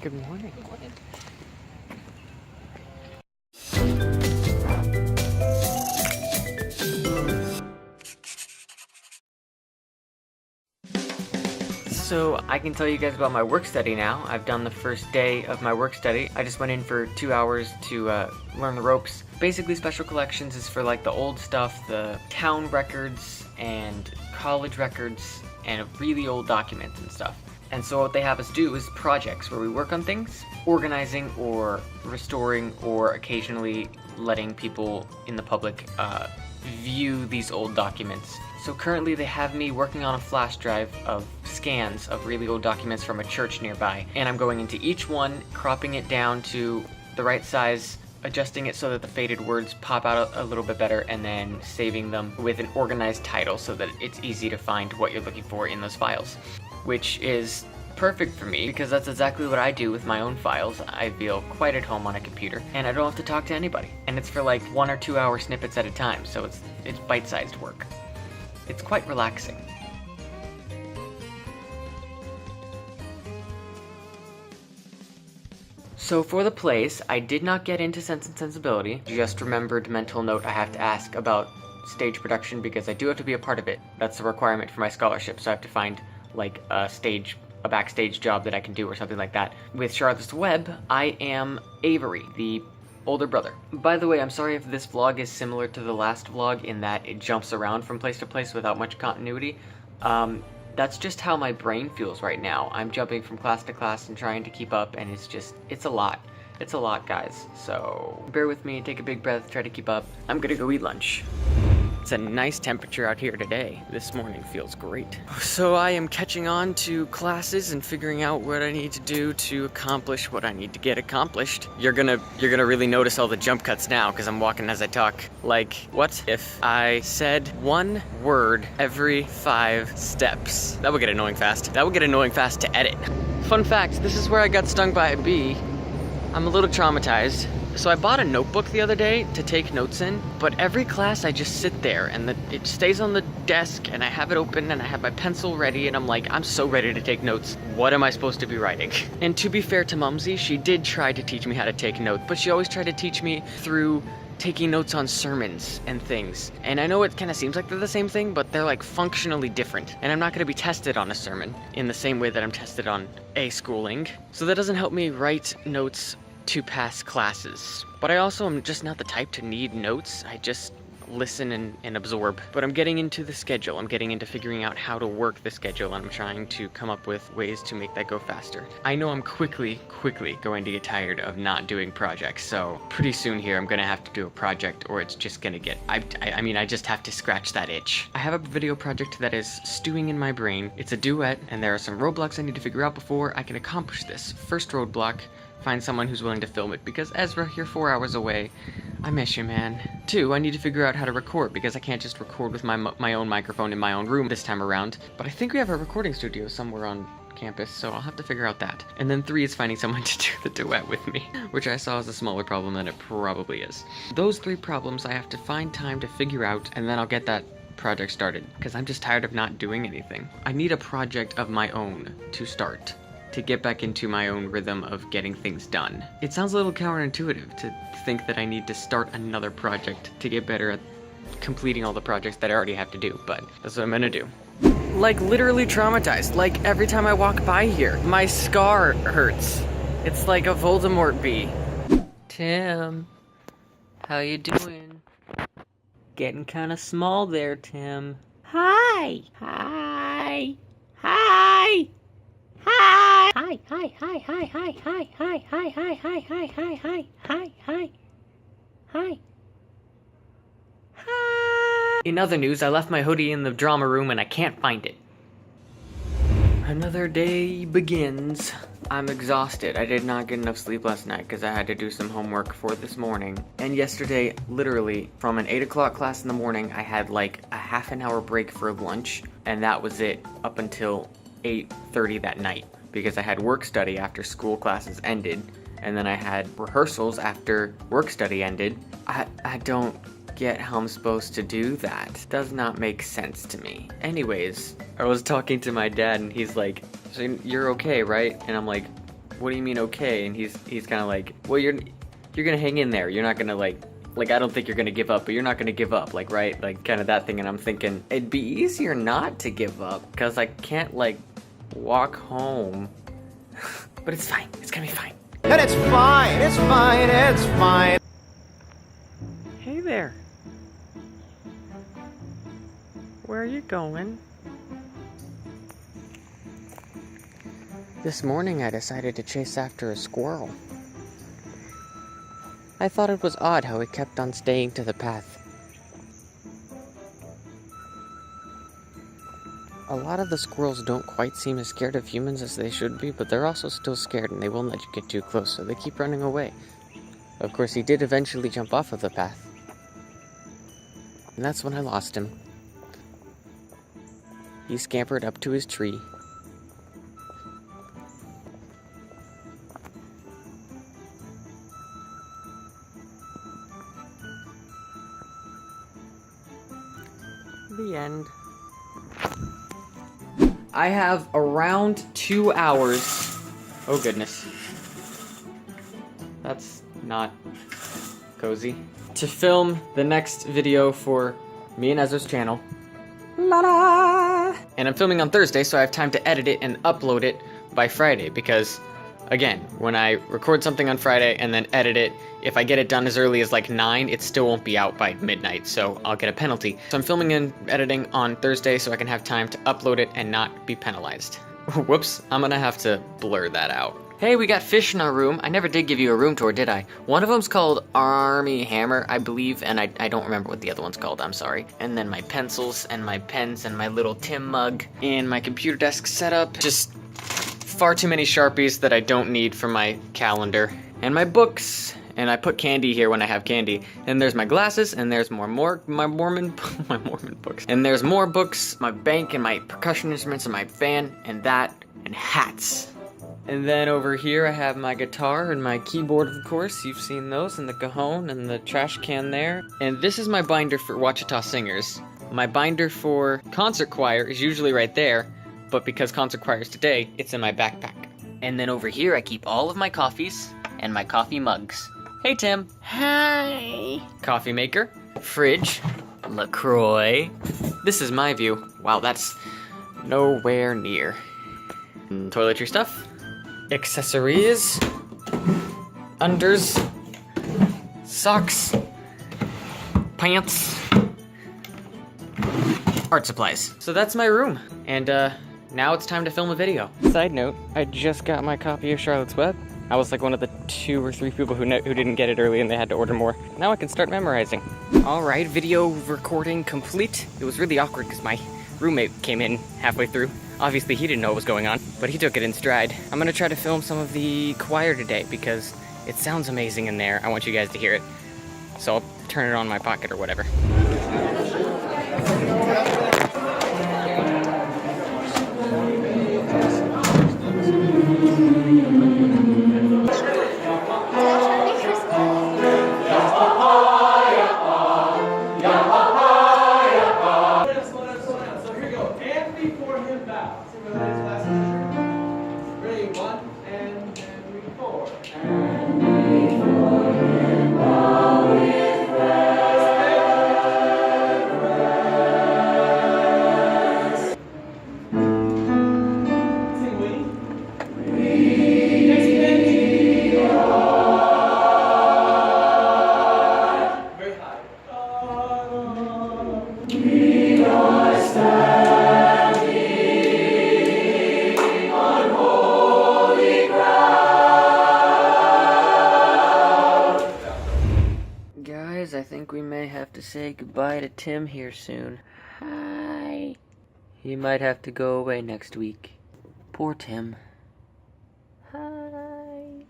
Good morning. So I can tell you guys about my work study now. I've done the first day of my work study. I just went in for 2 hours to learn the ropes. Basically, special collections is for like the old stuff, the town records and college records and really old documents and stuff. And so what they have us do is projects where we work on things, organizing or restoring or occasionally letting people in the public view these old documents. So currently they have me working on a flash drive of scans of really old documents from a church nearby, and I'm going into each one, cropping it down to the right size, adjusting it so that the faded words pop out a little bit better, and then saving them with an organized title so that it's easy to find what you're looking for in those files. Which is perfect for me because that's exactly what I do with my own files. I feel quite at home on a computer and I don't have to talk to anybody. And it's for like 1 or 2 hour snippets at a time, so it's bite-sized work. It's quite relaxing. So for the plays, I did not get into Sense and Sensibility. Just remembered mental note I have to ask about stage production because I do have to be a part of it. That's a requirement for my scholarship, so I have to find like a backstage job that I can do or something like that. With Charlotte's Web, I am Avery, the older brother. By the way, I'm sorry if this vlog is similar to the last vlog in that it jumps around from place to place without much continuity. That's just how my brain feels right now. I'm jumping from class to class and trying to keep up, and it's a lot. It's a lot, guys. So bear with me, take a big breath, try to keep up. I'm gonna go eat lunch. It's a nice temperature out here today. This morning feels great. So I am catching on to classes and figuring out what I need to do to accomplish what I need to get accomplished. You're gonna really notice all the jump cuts now because I'm walking as I talk. Like, what if I said one word every 5 steps? That would get annoying fast. That would get annoying fast to edit. Fun fact, this is where I got stung by a bee. I'm a little traumatized. So I bought a notebook the other day to take notes in, but every class I just sit there and it stays on the desk and I have it open and I have my pencil ready and I'm like, I'm so ready to take notes. What am I supposed to be writing? And to be fair to Mumsy, she did try to teach me how to take notes, but she always tried to teach me through taking notes on sermons and things. And I know it kind of seems like they're the same thing, but they're like functionally different. And I'm not going to be tested on a sermon in the same way that I'm tested on a schooling. So that doesn't help me write notes to pass classes. But I also am just not the type to need notes. I just listen and absorb. But I'm getting into the schedule. I'm getting into figuring out how to work the schedule, and I'm trying to come up with ways to make that go faster. I know I'm quickly going to get tired of not doing projects, so pretty soon here I'm gonna have to do a project or it's just gonna get, I mean, I just have to scratch that itch. I have a video project that is stewing in my brain. It's a duet, and there are some roadblocks I need to figure out before I can accomplish this. First roadblock, find someone who's willing to film it, because Ezra, you're 4 hours away. I miss you, man. 2, I need to figure out how to record, because I can't just record with my own microphone in my own room this time around. But I think we have a recording studio somewhere on campus, so I'll have to figure out that. And then 3 is finding someone to do the duet with me, which I saw as a smaller problem than it probably is. Those 3 problems I have to find time to figure out, and then I'll get that project started, because I'm just tired of not doing anything. I need a project of my own to start, to get back into my own rhythm of getting things done. It sounds a little counterintuitive to think that I need to start another project to get better at completing all the projects that I already have to do, but that's what I'm gonna do. Like, literally traumatized. Like, every time I walk by here, my scar hurts. It's like a Voldemort bee. Tim, how you doing? Getting kinda small there, Tim. Hi! Hi! Hi! Hi! Hi, hi, hi, hi, hi, hi, hi, hi, hi, hi, hi, hi, hi, hi, hi, hi. Hi. In other news, I left my hoodie in the drama room and I can't find it. Another day begins. I'm exhausted. I did not get enough sleep last night because I had to do some homework for this morning. And yesterday, literally, from an 8 o'clock class in the morning, I had like a half an hour break for lunch, and that was it up until 8:30 that night, because I had work study after school classes ended, and then I had rehearsals after work study ended. I don't get how I'm supposed to do that. Does not make sense to me. Anyways, I was talking to my dad and he's like, so you're okay, right? And I'm like, what do you mean okay? And he's kind of like, well, you're gonna hang in there. You're not gonna like I don't think you're gonna give up, but you're not gonna give up, like, right? Like, kind of that thing. And I'm thinking, it'd be easier not to give up, because I can't, like, walk home. But it's fine. It's gonna be fine. And it's fine, it's fine, it's fine. Hey there. Where are you going? This morning I decided to chase after a squirrel. I thought it was odd how it kept on staying to the path. A lot of the squirrels don't quite seem as scared of humans as they should be, but they're also still scared and they won't let you get too close, so they keep running away. Of course, he did eventually jump off of the path. And that's when I lost him. He scampered up to his tree. The end. I have around 2 hours. Oh goodness. That's not cozy. To film the next video for me and Ezra's channel. La la! And I'm filming on Thursday, so I have time to edit it and upload it by Friday, because again, when I record something on Friday and then edit it, if I get it done as early as like 9, it still won't be out by midnight, so I'll get a penalty. So I'm filming and editing on Thursday so I can have time to upload it and not be penalized. Whoops, I'm gonna have to blur that out. Hey, we got fish in our room. I never did give you a room tour, did I? One of them's called Army Hammer, I believe, and I don't remember what the other one's called, I'm sorry. And then my pencils and my pens and my little Tim mug and my computer desk setup. Just far too many Sharpies that I don't need for my calendar. And my books. And I put candy here when I have candy. And there's my glasses, and there's my Mormon books. And there's more books, my bank, and my percussion instruments, and my fan, and that, and hats. And then over here I have my guitar and my keyboard, of course. You've seen those, and the cajon, and the trash can there. And this is my binder for Wichita Singers. My binder for concert choir is usually right there, but because concert choir is today, it's in my backpack. And then over here I keep all of my coffees and my coffee mugs. Hey, Tim. Hi. Coffee maker, fridge, LaCroix. This is my view. Wow, that's nowhere near. Toiletry stuff, accessories, unders, socks, pants, art supplies. So that's my room, and now it's time to film a video. Side note, I just got my copy of Charlotte's Web. I was like one of the 2 or 3 people who didn't get it early and they had to order more. Now I can start memorizing. Alright, video recording complete. It was really awkward because my roommate came in halfway through. Obviously he didn't know what was going on, but he took it in stride. I'm gonna try to film some of the choir today because it sounds amazing in there. I want you guys to hear it. So I'll turn it on my pocket or whatever. I think we may have to say goodbye to Tim here soon. Hi. He might have to go away next week. Poor Tim. Hi.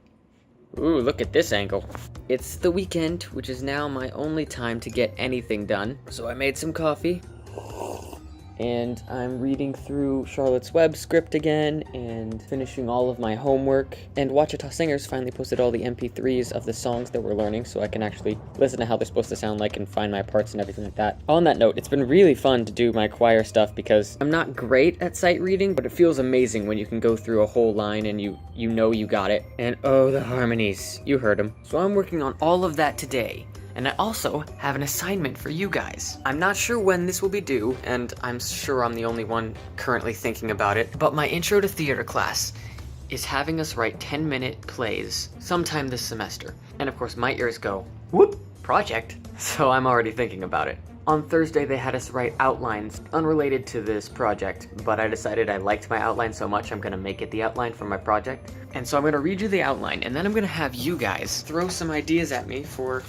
Ooh, look at this angle. It's the weekend, which is now my only time to get anything done. So I made some coffee. and I'm reading through Charlotte's Web script again and finishing all of my homework. And Wichita Singers finally posted all the MP3s of the songs that we're learning, so I can actually listen to how they're supposed to sound like and find my parts and everything like that. On that note, it's been really fun to do my choir stuff because I'm not great at sight reading, but it feels amazing when you can go through a whole line and you know you got it. And oh, the harmonies, you heard them. So I'm working on all of that today. And I also have an assignment for you guys. I'm not sure when this will be due, and I'm sure I'm the only one currently thinking about it, but my intro to theater class is having us write 10-minute plays sometime this semester. And of course my ears go, whoop, project, so I'm already thinking about it. On Thursday they had us write outlines unrelated to this project, but I decided I liked my outline so much I'm gonna make it the outline for my project. And so I'm gonna read you the outline, and then I'm gonna have you guys throw some ideas at me for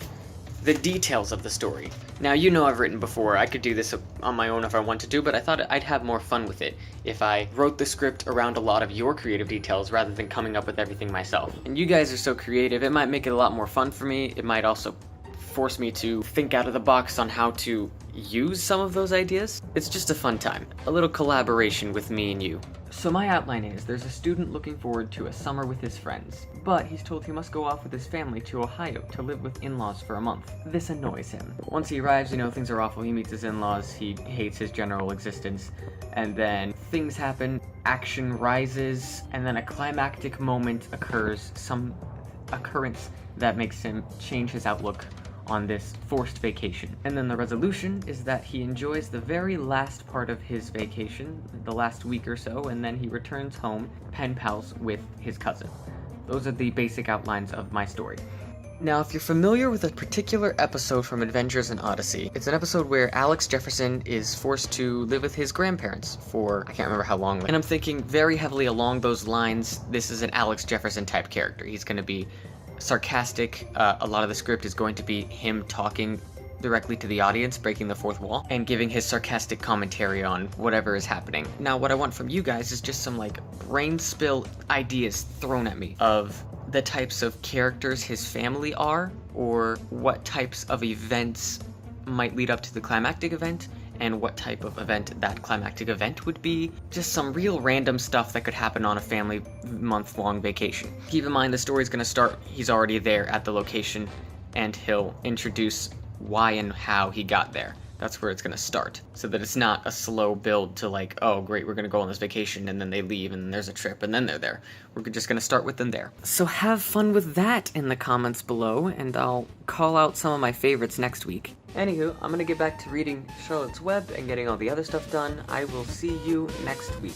the details of the story. Now, you know I've written before, I could do this on my own if I wanted to, but I thought I'd have more fun with it if I wrote the script around a lot of your creative details rather than coming up with everything myself. And you guys are so creative, it might make it a lot more fun for me, it might also force me to think out of the box on how to use some of those ideas. It's just a fun time, a little collaboration with me and you. So my outline is, there's a student looking forward to a summer with his friends, but he's told he must go off with his family to Ohio to live with in-laws for a month. This annoys him. Once he arrives, things are awful, he meets his in-laws, he hates his general existence, and then things happen, action rises, and then a climactic moment occurs, some occurrence that makes him change his outlook on this forced vacation. And then the resolution is that he enjoys the very last part of his vacation, the last week or so, and then he returns home, pen pals with his cousin. Those are the basic outlines of my story. Now, if you're familiar with a particular episode from Adventures in Odyssey, it's an episode where Alex Jefferson is forced to live with his grandparents for, I can't remember how long, and I'm thinking very heavily along those lines, this is an Alex Jefferson type character. He's gonna be sarcastic, a lot of the script is going to be him talking directly to the audience, breaking the fourth wall, and giving his sarcastic commentary on whatever is happening. Now, what I want from you guys is just some, brain spill ideas thrown at me of the types of characters his family are, or what types of events might lead up to the climactic event, and what type of event that climactic event would be. Just some real random stuff that could happen on a family month-long vacation. Keep in mind the story's gonna start, he's already there at the location, and he'll introduce why and how he got there. That's where it's gonna start, so that it's not a slow build to oh great, we're gonna go on this vacation, and then they leave, and then there's a trip, and then they're there. We're just gonna start with them there. So have fun with that in the comments below, and I'll call out some of my favorites next week. Anywho, I'm gonna get back to reading Charlotte's Web and getting all the other stuff done. I will see you next week.